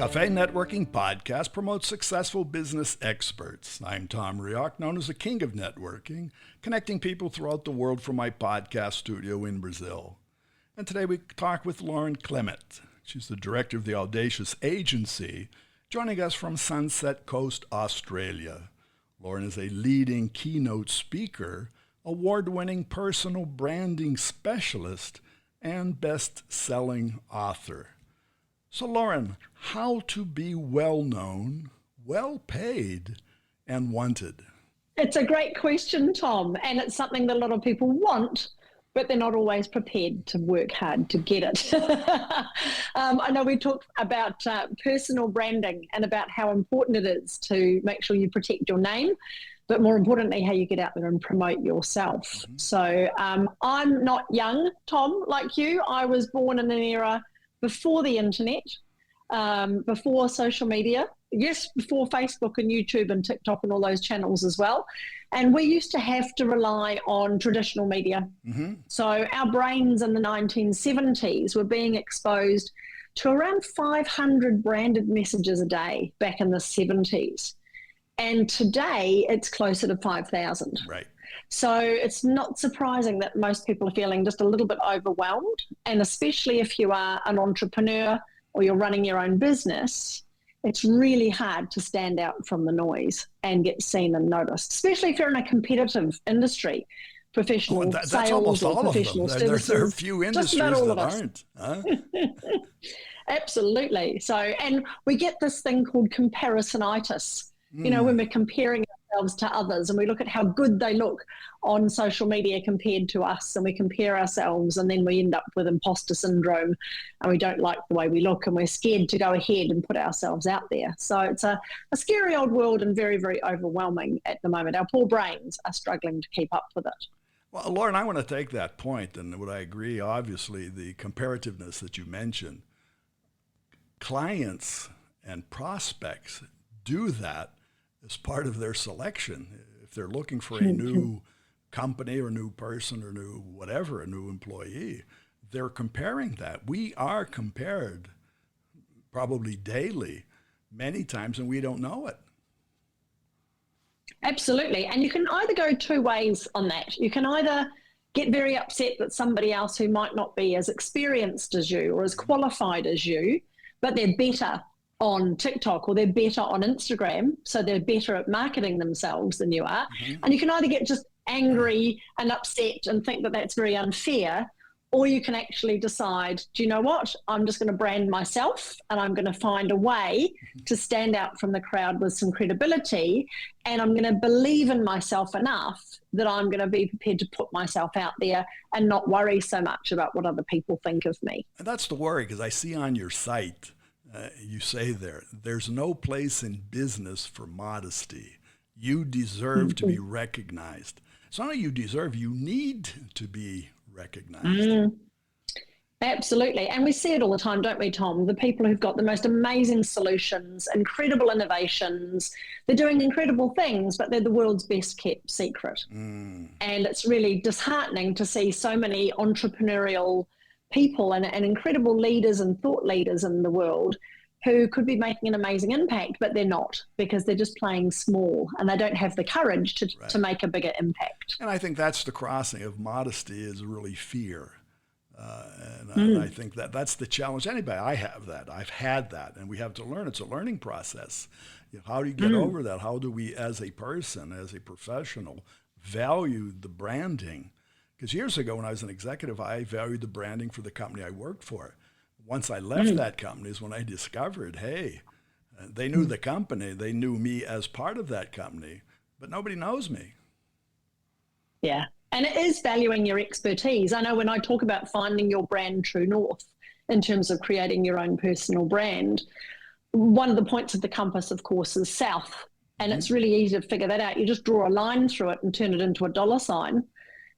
Cafe Networking Podcast promotes successful business experts. I'm Tom Rioch, known as the King of Networking, connecting people throughout the world from my podcast studio in Brazil. And today we talk with Lauren Clemett. She's the director of the Audacious Agency, joining us from Sunset Coast, Australia. Lauren is a leading keynote speaker, award-winning personal branding specialist, and best-selling author. So Lauren, how to be well-known, well-paid, and wanted? It's a great question, Tom, and it's something that a lot of people want, but they're not always prepared to work hard to get it. I know we talked about personal branding and about how important it is to make sure you protect your name, but more importantly, how you get out there and promote yourself. Mm-hmm. So I'm not young, Tom, like you. I was born in an era before the internet, before social media, yes, before Facebook and YouTube and TikTok and all those channels as well. And we used to have to rely on traditional media. Mm-hmm. So our brains in the 1970s were being exposed to around 500 branded messages a day back in the 70s. And today it's closer to 5,000. Right. So it's not surprising that most people are feeling just a little bit overwhelmed. And especially if you are an entrepreneur or you're running your own business, it's really hard to stand out from the noise and get seen and noticed, especially if you're in a competitive industry, professional that's sales almost or all professional of them. services. There are a few industries that aren't. Huh? Absolutely. So, and we get this thing called comparisonitis. You know, when we're comparing ourselves to others and we look at how good they look on social media compared to us, and we compare ourselves, and then we end up with imposter syndrome and we don't like the way we look and we're scared to go ahead and put ourselves out there. So it's a scary old world and very, very overwhelming at the moment. Our poor brains are struggling to keep up with it. Well, Lauren, I want to take that point, and would I agree, obviously, the comparativeness that you mentioned. Clients and prospects do that as part of their selection. If they're looking for a new company or new person or new whatever, a new employee, they're comparing that. We are compared probably daily, many times, and we don't know it. Absolutely. And you can either go two ways on that. You can either get very upset that somebody else who might not be as experienced as you or as qualified as you, but they're better on TikTok or they're better on Instagram, so they're better at marketing themselves than you are. Mm-hmm. And you can either get just angry and upset and think that that's very unfair, or you can actually decide, do you know what? I'm just going to brand myself and I'm going to find a way to stand out from the crowd with some credibility, and I'm going to believe in myself enough that I'm going to be prepared to put myself out there and not worry so much about what other people think of me. And that's the worry, because I see on your site, you say there's no place in business for modesty. You deserve to be recognized. It's not only you deserve, you need to be recognized. Absolutely. And we see it all the time, don't we, Tom? The people who've got the most amazing solutions, incredible innovations, they're doing incredible things, but they're the world's best kept secret. And it's really disheartening to see so many entrepreneurial people and incredible leaders and thought leaders in the world who could be making an amazing impact, but they're not, because they're just playing small and they don't have the courage to make a bigger impact. And I think that's the crossing of modesty, is really fear. And I think that's the challenge. Anybody, I have that. I've had that, and we have to learn. It's a learning process. You know, how do you get over that? How do we, as a person, as a professional, value the branding? Because years ago when I was an executive, I valued the branding for the company I worked for. Once I left that company is when I discovered, hey, they knew the company, they knew me as part of that company, but nobody knows me. Yeah, and it is valuing your expertise. I know when I talk about finding your brand true north in terms of creating your own personal brand, one of the points of the compass, of course, is south. And it's really easy to figure that out. You just draw a line through it and turn it into a dollar sign.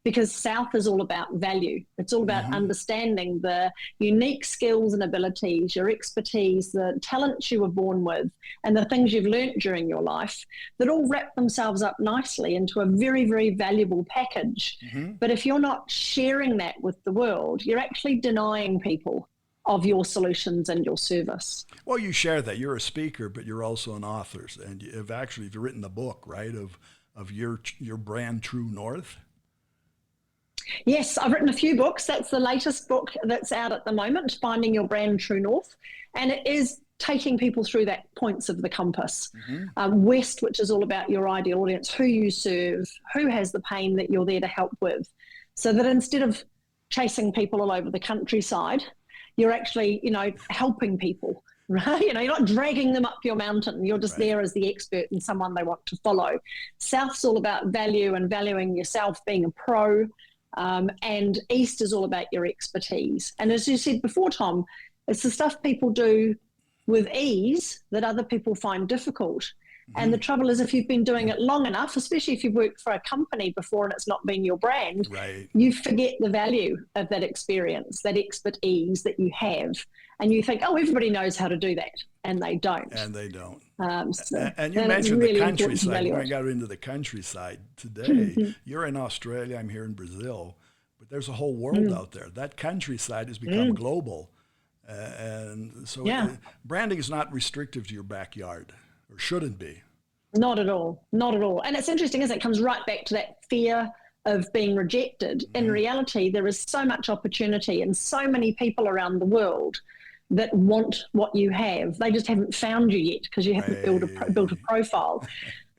Because South is all about value. It's all about understanding the unique skills and abilities, your expertise, the talents you were born with, and the things you've learnt during your life that all wrap themselves up nicely into a very, very valuable package. But if you're not sharing that with the world, you're actually denying people of your solutions and your service. Well, you share that. You're a speaker, but you're also an author. And you've written the book, right, of your brand, True North. Yes, I've written a few books. That's the latest book that's out at the moment, Finding Your Brand True North. And it is taking people through that points of the compass. West, which is all about your ideal audience, who you serve, who has the pain that you're there to help with. So that instead of chasing people all over the countryside, you're actually, helping people, right? You're not dragging them up your mountain. You're just there as the expert and someone they want to follow. South's all about value and valuing yourself, being a pro. And East is all about your expertise. And as you said before, Tom, it's the stuff people do with ease that other people find difficult. And the trouble is, if you've been doing it long enough, especially if you've worked for a company before and it's not been your brand, you forget the value of that experience, that expertise that you have. And you think, oh, everybody knows how to do that. And they don't. And You mentioned really the countryside. When I it. got into the countryside today, you're in Australia, I'm here in Brazil, but there's a whole world out there. That countryside has become global. And so branding is not restrictive to your backyard, or shouldn't be. Not at all. Not at all. And it's interesting, isn't it? It comes right back to that fear of being rejected. In reality, there is so much opportunity and so many people around the world that want what you have. They just haven't found you yet because you haven't built a profile.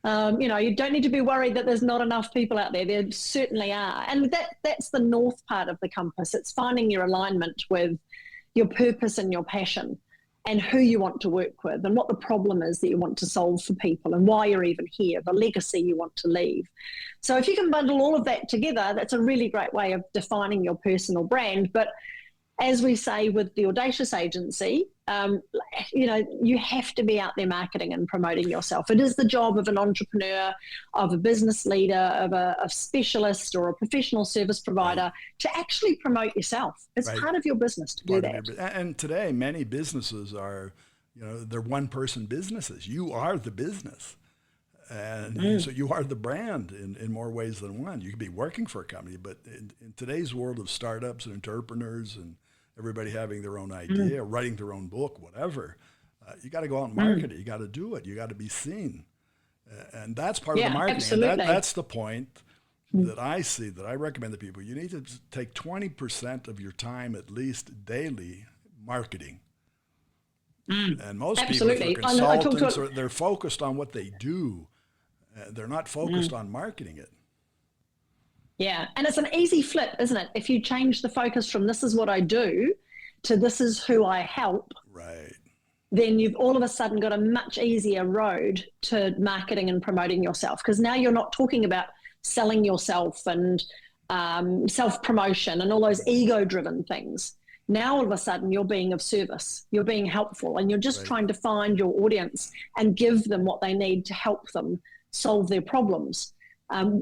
You don't need to be worried that there's not enough people out there. There certainly are. And that's the north part of the compass. It's finding your alignment with your purpose and your passion and who you want to work with and what the problem is that you want to solve for people and why you're even here, the legacy you want to leave. So if you can bundle all of that together, that's a really great way of defining your personal brand. But as we say with the Audacious Agency, you have to be out there marketing and promoting yourself. It is the job of an entrepreneur, of a business leader, of a specialist or a professional service provider to actually promote yourself. It's part of your business to do that. And today, many businesses are, they're one-person businesses. You are the business. And so you are the brand in more ways than one. You could be working for a company, but in today's world of startups and entrepreneurs and everybody having their own idea, writing their own book, whatever, you got to go out and market it. You got to do it. You got to be seen. And that's part of the marketing. Absolutely. And that's the point that I see, that I recommend to people. You need to take 20% of your time, at least daily, marketing. And most people, if they're consultants, they're focused on what they do. They're not focused on marketing it. Yeah, and it's an easy flip, isn't it? If you change the focus from this is what I do to this is who I help, then you've all of a sudden got a much easier road to marketing and promoting yourself, because now you're not talking about selling yourself and self-promotion and all those ego-driven things. Now all of a sudden you're being of service, you're being helpful, and you're just trying to find your audience and give them what they need to help them solve their problems.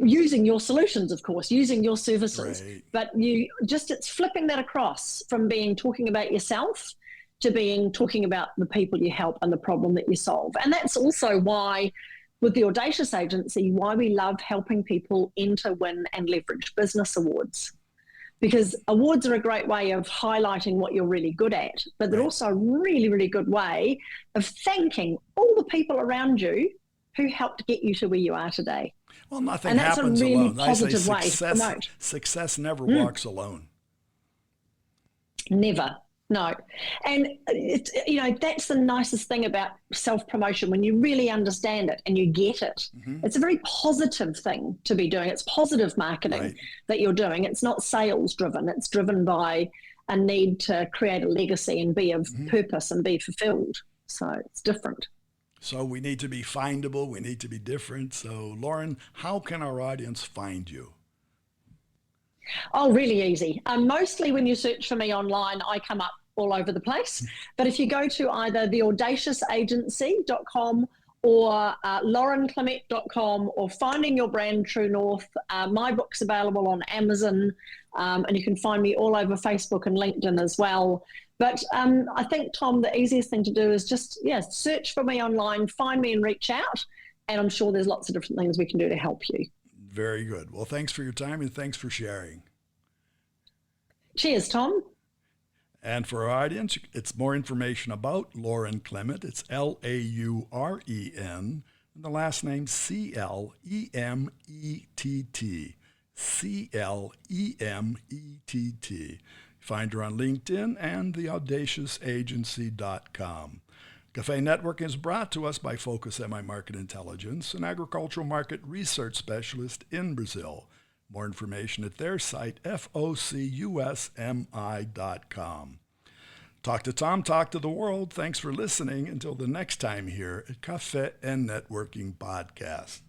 Using your solutions, of course, using your services, but it's flipping that across from being talking about yourself to being talking about the people you help and the problem that you solve. And that's also why, with the Audacious Agency, why we love helping people enter, win and leverage business awards. Because awards are a great way of highlighting what you're really good at, but they're also a really, really good way of thanking all the people around you who helped get you to where you are today. Well, nothing happens alone. And that's a really positive way to promote. Success never walks alone. Never, no. And, that's the nicest thing about self-promotion, when you really understand it and you get it. It's a very positive thing to be doing. It's positive marketing that you're doing. It's not sales-driven. It's driven by a need to create a legacy and be of purpose and be fulfilled. So it's different. So we need to be findable. We need to be different. So, Lauren, how can our audience find you? Oh, really easy. Mostly when you search for me online, I come up all over the place. But if you go to either theaudaciousagency.com or laurenclemett.com or Finding Your Brand True North, my book's available on Amazon, and you can find me all over Facebook and LinkedIn as well. But I think, Tom, the easiest thing to do is just, search for me online, find me and reach out. And I'm sure there's lots of different things we can do to help you. Very good. Well, thanks for your time and thanks for sharing. Cheers, Tom. And for our audience, it's more information about Lauren Clemett. It's Lauren, and the last name Clemett. Clemett. Find her on LinkedIn and theaudaciousagency.com. Cafe Network is brought to us by Focus MI Market Intelligence, an agricultural market research specialist in Brazil. More information at their site, focusmi.com. Talk to Tom, talk to the world. Thanks for listening. Until the next time here at Cafe and Networking Podcast.